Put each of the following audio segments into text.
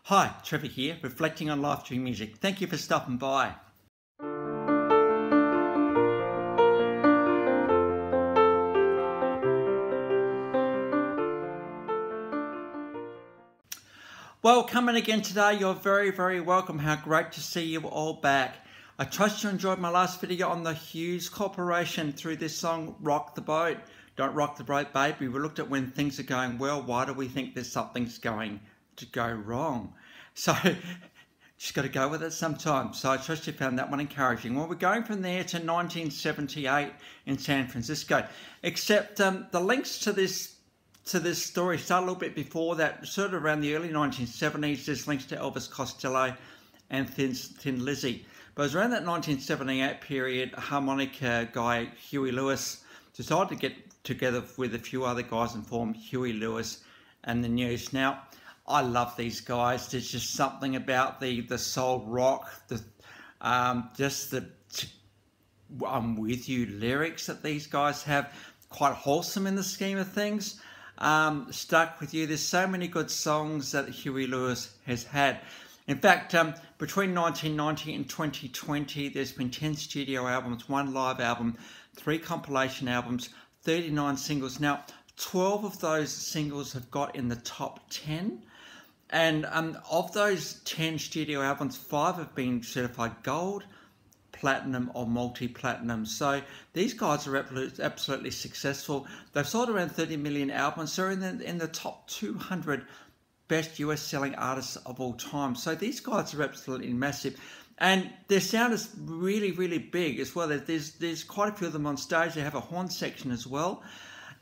Hi, Trevor here, reflecting on life through music. Thank you for stopping by. Well, coming again today, you're very, very welcome. How great to see you all back. I trust you enjoyed my last video on the Hues Corporation through this song, Rock the Boat. Don't rock the boat, baby. We looked at when things are going well, why do we think there's something's going to go wrong? So, just got to go with it sometimes. So I trust you found that one encouraging. Well, we're going from there to 1978 in San Francisco. Except the links to this story start a little bit before that, sort of around the early 1970s. There's links to Elvis Costello and Thin Lizzy. But it was around that 1978 period, a harmonica guy, Huey Lewis, decided to get together with a few other guys and form Huey Lewis and the News. Now, I love these guys. There's just something about the soul rock, just the I'm with you lyrics that these guys have, quite wholesome in the scheme of things. Stuck with you. There's so many good songs that Huey Lewis has had. In fact, between 1990 and 2020, there's been 10 studio albums, 1 live album, 3 compilation albums, 39 singles. Now, 12 of those singles have got in the top 10. And of those 10 studio albums, 5 have been certified gold, platinum or multi-platinum. So these guys are absolutely successful. They've sold around 30 million albums. So they're in the top 200 best US selling artists of all time. So these guys are absolutely massive. And their sound is really, really big as well. There's quite a few of them on stage. They have a horn section as well.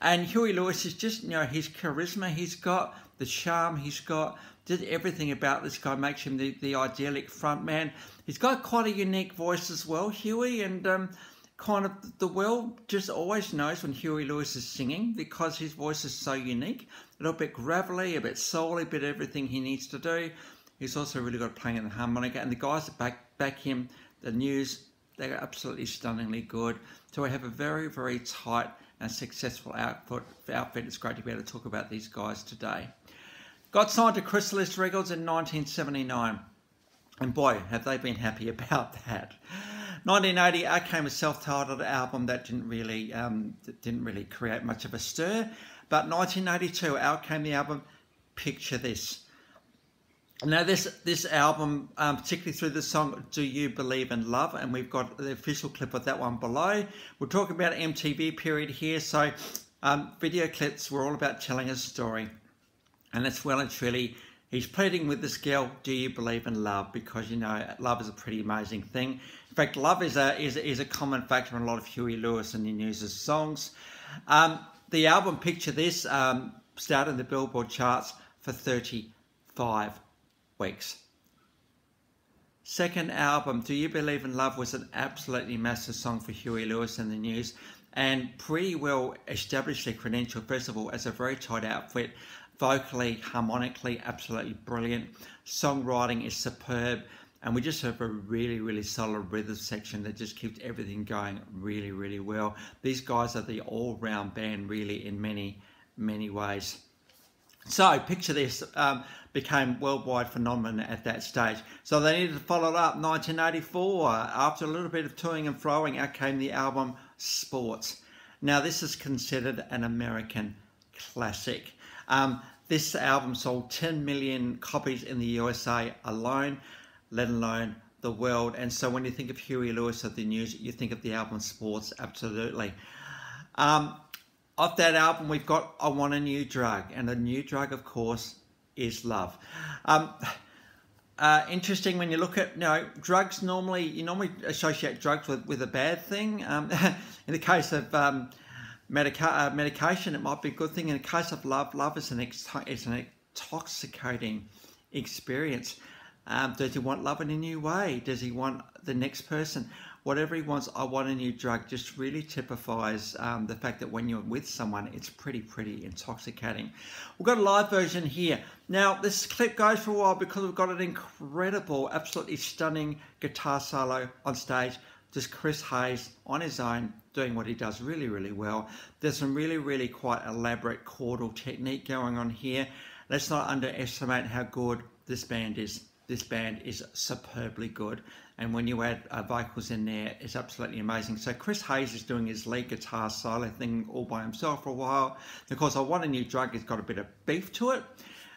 And Huey Lewis is just, his charisma he's got, the charm he's got, just everything about this guy makes him the idyllic front man. He's got quite a unique voice as well, Huey, and kind of the world just always knows when Huey Lewis is singing because his voice is so unique. A little bit gravelly, a bit soul-y, a bit everything he needs to do. He's also really good at playing in the harmonica, and the guys that back him, the News, they're absolutely stunningly good. So we have a very, very tight and successful outfit. It's great to be able to talk about these guys today. Got signed to Chrysalis Records in 1979. And boy, have they been happy about that. 1980, out came a self-titled album that didn't really create much of a stir. But 1982, out came the album Picture This. Now this album, particularly through the song Do You Believe in Love, and we've got the official clip of that one below. We're talking about MTV period here, so video clips were all about telling a story. And it's well and truly, he's pleading with this girl, do you believe in love? Because, love is a pretty amazing thing. In fact, love is a common factor in a lot of Huey Lewis and the News' songs. The album Picture This started in the Billboard charts for 35 weeks. Second album, Do You Believe in Love, was an absolutely massive song for Huey Lewis and the News, and pretty well established their credential, first of all, as a very tight outfit. Vocally, harmonically, absolutely brilliant. Songwriting is superb. And we just have a really, really solid rhythm section that just keeps everything going really, really well. These guys are the all-round band, really, in many, many ways. So, Picture This became worldwide phenomenon at that stage. So they needed to follow it up. 1984, after a little bit of toing and froing, out came the album Sports. Now, this is considered an American classic. This album sold 10 million copies in the USA alone, let alone the world. And so when you think of Huey Lewis of the News, you think of the album Sports, absolutely. Off that album, we've got I Want a New Drug. And the new drug, of course, is love. Interesting when you look at, drugs you normally associate drugs with a bad thing. In the case of medication, it might be a good thing. In the case of love, love is an intoxicating experience. Does he want love in a new way? Does he want the next person? Whatever he wants, I want a new drug, just really typifies the fact that when you're with someone, it's pretty intoxicating. We've got a live version here. Now, this clip goes for a while because we've got an incredible, absolutely stunning guitar solo on stage. Just Chris Hayes on his own, doing what he does really, really well. There's some really quite elaborate chordal technique going on here. Let's not underestimate how good this band is superbly good, and when you add vocals in there, it's absolutely amazing. So Chris Hayes is doing his lead guitar solo thing all by himself for a while. Of course, I Want a New Drug has got a bit of beef to it,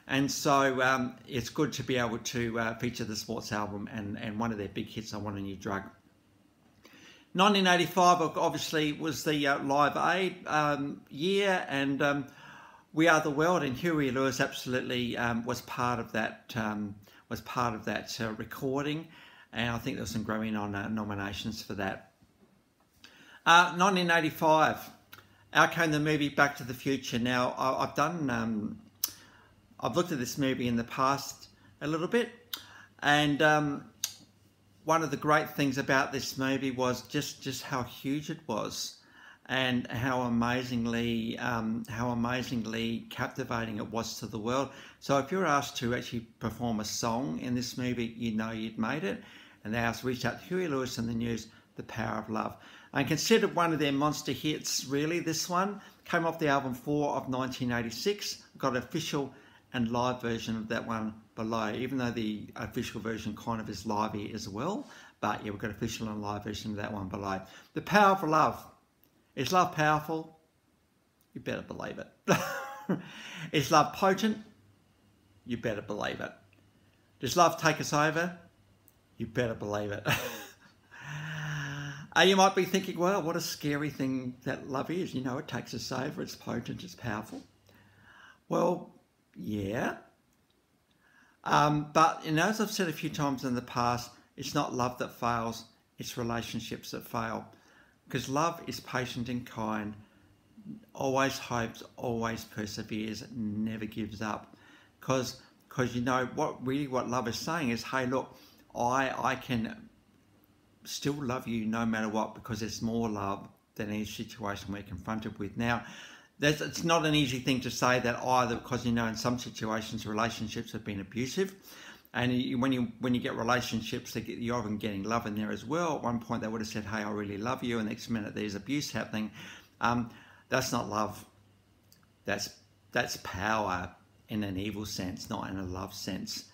and so it's good to be able to feature the Sports album and one of their big hits, I Want a New Drug. 1985 obviously was the Live Aid year, and We Are the World, and Huey Lewis absolutely was part of that recording, and I think there was some Grammy nominations for that. 1985, out came the movie Back to the Future. Now I've looked at this movie in the past a little bit, and one of the great things about this movie was just how huge it was, and how amazingly captivating it was to the world. So if you're asked to actually perform a song in this movie, you know you'd made it. And they reached out to Huey Lewis and the News, The Power of Love. And considered one of their monster hits, really, this one. Came off the album 4 of 1986. Got an official and live version of that one below, even though the official version kind of is livey as well. But yeah, we've got official and live version of that one below. The Power of Love. Is love powerful? You better believe it. Is love potent? You better believe it. Does love take us over? You better believe it. You might be thinking, well, what a scary thing that love is. You know, it takes us over, it's potent, it's powerful. Well, yeah. But, you know, as I've said a few times in the past, it's not love that fails, it's relationships that fail. Because love is patient and kind, always hopes, always perseveres, never gives up. Because you know, what love is saying is, hey, look, I can still love you no matter what, because there's more love than any situation we're confronted with. Now, it's not an easy thing to say that either, because, you know, in some situations relationships have been abusive, and when you get relationships, you're often getting love in there as well. At one point they would have said, hey, I really love you, and next minute there's abuse happening. That's not love. That's power in an evil sense, not in a love sense.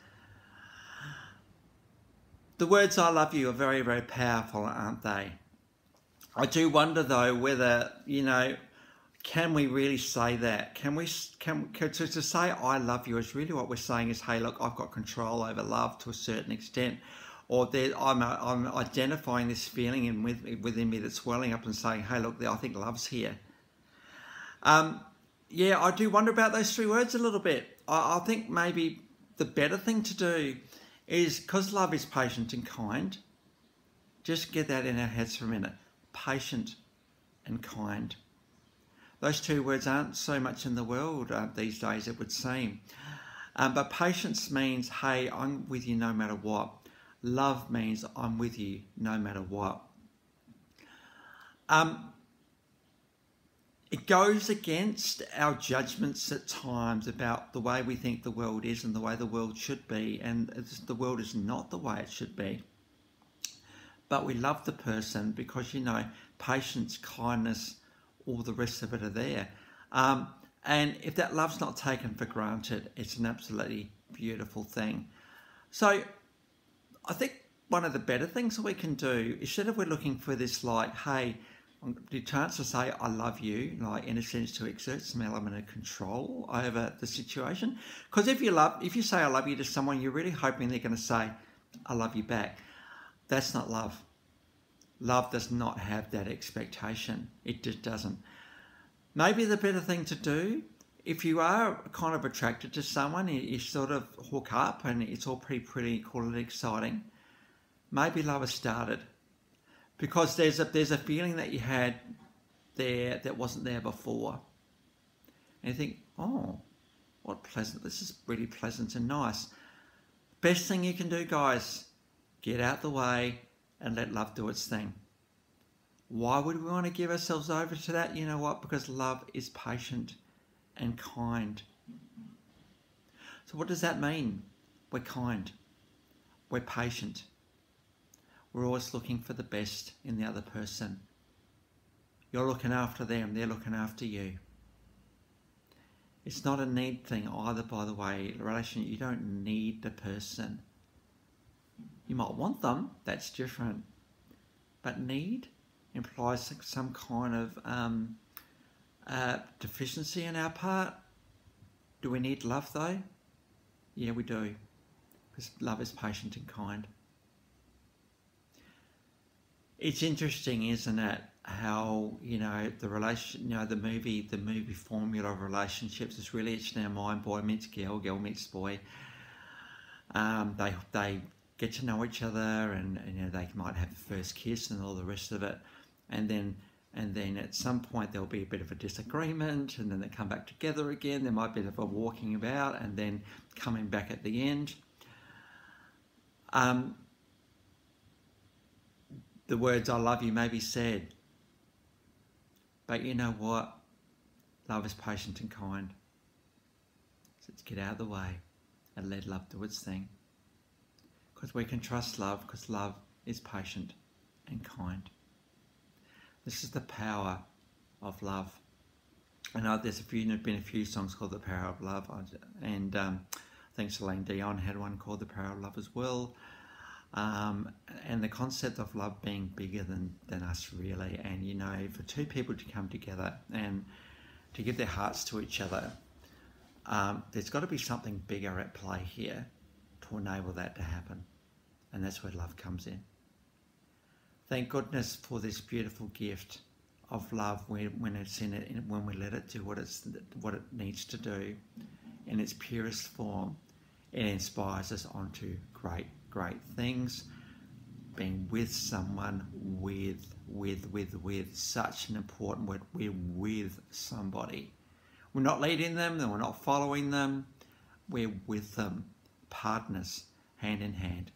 The words I love you are very, very powerful, aren't they? I do wonder though whether, you know, can we really say that? To say I love you is really what we're saying is, hey, look, I've got control over love to a certain extent, or I'm identifying this feeling within me that's swelling up and saying, hey, look, I think love's here. Yeah, I do wonder about those three words a little bit. I think maybe the better thing to do is, because love is patient and kind, just get that in our heads for a minute. Patient and kind. Those two words aren't so much in the world these days, it would seem. But patience means, hey, I'm with you no matter what. Love means I'm with you no matter what. It goes against our judgments at times about the way we think the world is and the way the world should be. And the world is not the way it should be. But we love the person because, you know, patience, kindness, all the rest of it are there. And if that love's not taken for granted, it's an absolutely beautiful thing. So I think one of the better things that we can do, instead of we're looking for this like, hey, the chance to say I love you, like in a sense to exert some element of control over the situation. Because if you say I love you to someone, you're really hoping they're going to say I love you back. That's not love. Love does not have that expectation. It just doesn't. Maybe the better thing to do, if you are kind of attracted to someone, you sort of hook up and it's all pretty cool and exciting, maybe love has started. Because there's a feeling that you had there that wasn't there before. And you think, oh, what pleasant, this is really pleasant and nice. Best thing you can do, guys, get out the way and let love do its thing. Why would we want to give ourselves over to that? You know what? Because love is patient and kind. So what does that mean? We're kind. We're patient. We're always looking for the best in the other person. You're looking after them, they're looking after you. It's not a need thing either, by the way. Relation, you don't need the person. You might want them, that's different. But need implies some kind of deficiency on our part. Do we need love though? Yeah, we do. Because love is patient and kind. It's interesting, isn't it, how, you know, the movie formula of relationships is really etched in our mind. Boy meets girl, girl meets boy. They get to know each other, and you know, they might have the first kiss and all the rest of it, and then at some point there'll be a bit of a disagreement, and then they come back together again. There might be a bit of a walking about, and then coming back at the end. The words "I love you" may be said, but you know what? Love is patient and kind. So let's get out of the way and let love do its thing. Because we can trust love, because love is patient and kind. This is the power of love. I know there's been a few songs called "The Power of Love," and I think Celine Dion had one called "The Power of Love" as well. And the concept of love being bigger than us, really. And you know, for two people to come together and to give their hearts to each other, there's got to be something bigger at play here to enable that to happen. And that's where love comes in. Thank goodness for this beautiful gift of love when it's in it, when we let it do what it needs to do in its purest form. It inspires us onto great things. Being with someone, with such an important word. We're with somebody. We're not leading them, and we're not following them. We're with them, partners, hand in hand.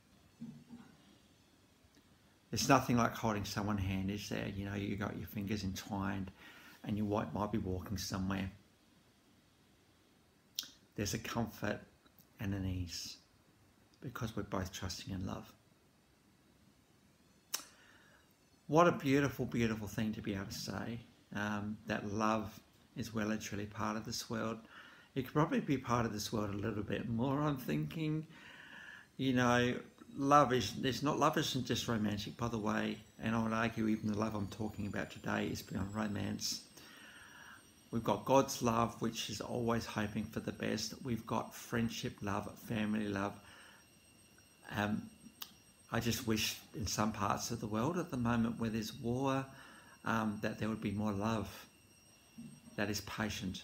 There's nothing like holding someone's hand, is there? You know, you got your fingers entwined and you might be walking somewhere. There's a comfort and an ease because we're both trusting in love. What a beautiful, beautiful thing to be able to say, that love is well and truly part of this world. It could probably be part of this world a little bit more, I'm thinking. You know, love isn't just romantic, by the way, and I would argue even the love I'm talking about today is beyond romance. We've got God's love, which is always hoping for the best. We've got friendship love, family love. I just wish in some parts of the world at the moment where there's war, that there would be more love that is patient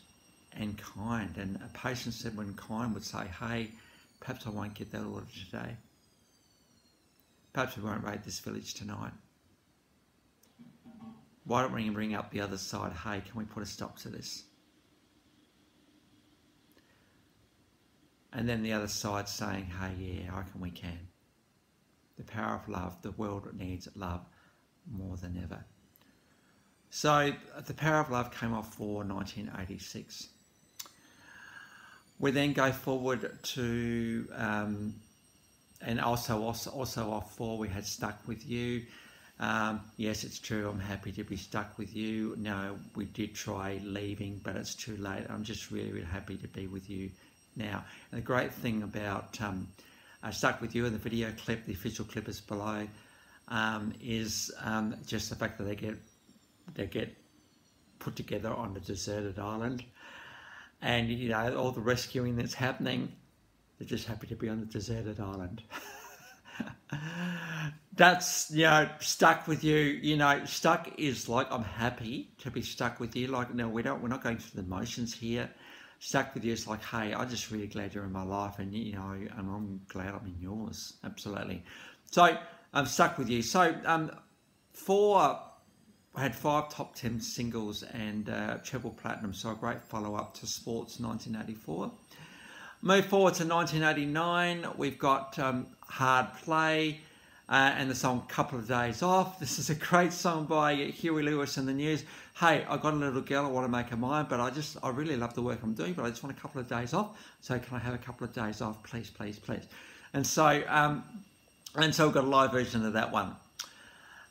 and kind. And a patient said when kind would say, hey, perhaps I won't get that order today. Perhaps we won't raid this village tonight. Why don't we bring up the other side? Hey, can we put a stop to this? And then the other side saying, hey, yeah, I reckon we can. The power of love. The world needs love more than ever. So the power of love came off for 1986. We then go forward to, and also off for, we had Stuck With You. Yes, it's true, I'm happy to be stuck with you. No, we did try leaving, but it's too late. I'm just really, really happy to be with you now. And the great thing about Stuck With You in the video clip, the official clip is below, is just the fact that they get put together on a deserted island. And, you know, all the rescuing that's happening, they're just happy to be on the deserted island. That's, you know, stuck with you. You know, stuck is like I'm happy to be stuck with you. Like, no, we're not going through the motions here. Stuck with you is like, hey, I'm just really glad you're in my life, and you know, and I'm glad I'm in yours. Absolutely. So I'm stuck with you. So I had 5 top 10 singles and treble platinum. So a great follow up to Sports 1984. Move forward to 1989. We've got Hard Play. And the song Couple of Days Off. This is a great song by Huey Lewis and the News. Hey, I got a little girl, I want to make her mine, but I really love the work I'm doing, but I just want a couple of days off. So can I have a couple of days off, please, please, please? And so we've got a live version of that one.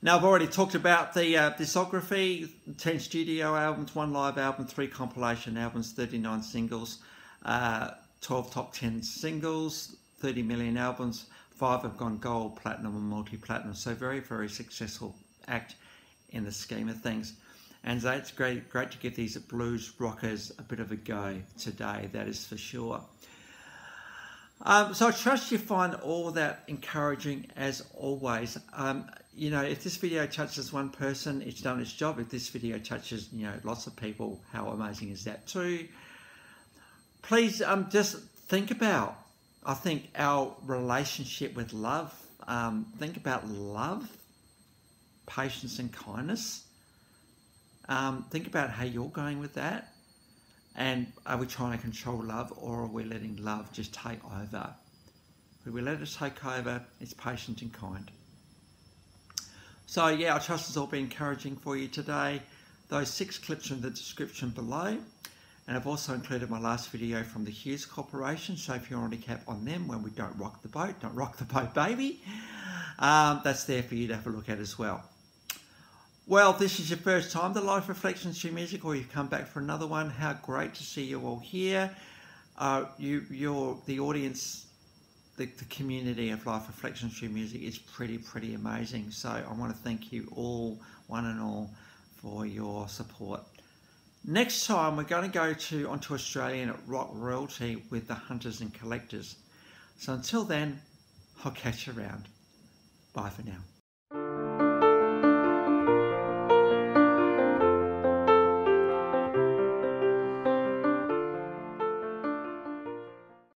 Now, I've already talked about the discography: 10 studio albums, 1 live album, 3 compilation albums, 39 singles, 12 top 10 singles, 30 million albums, 5 have gone gold, platinum and multi-platinum. So very, very successful act in the scheme of things. And so it's great to give these blues rockers a bit of a go today, that is for sure. So I trust you find all that encouraging as always. You know, if this video touches one person, it's done its job. If this video touches, you know, lots of people, how amazing is that too? Please just think about, I think, our relationship with love. Think about love, patience and kindness. Think about how you're going with that. And are we trying to control love, or are we letting love just take over? If we let it take over, it's patient and kind. So yeah, I trust it's all been encouraging for you today. Those 6 clips are in the description below. And I've also included my last video from the Hues Corporation. So if you're on a cap on them when we don't rock the boat, baby. That's there for you to have a look at as well. Well, this is your first time to Life Reflections through Music, or you've come back for another one. How great to see you all here. You're the audience, the community of Life Reflections through Music is pretty amazing. So I want to thank you all, one and all, for your support. Next time we're going to go onto Australian rock royalty with the Hunters and Collectors. So until then, I'll catch you around. Bye for now.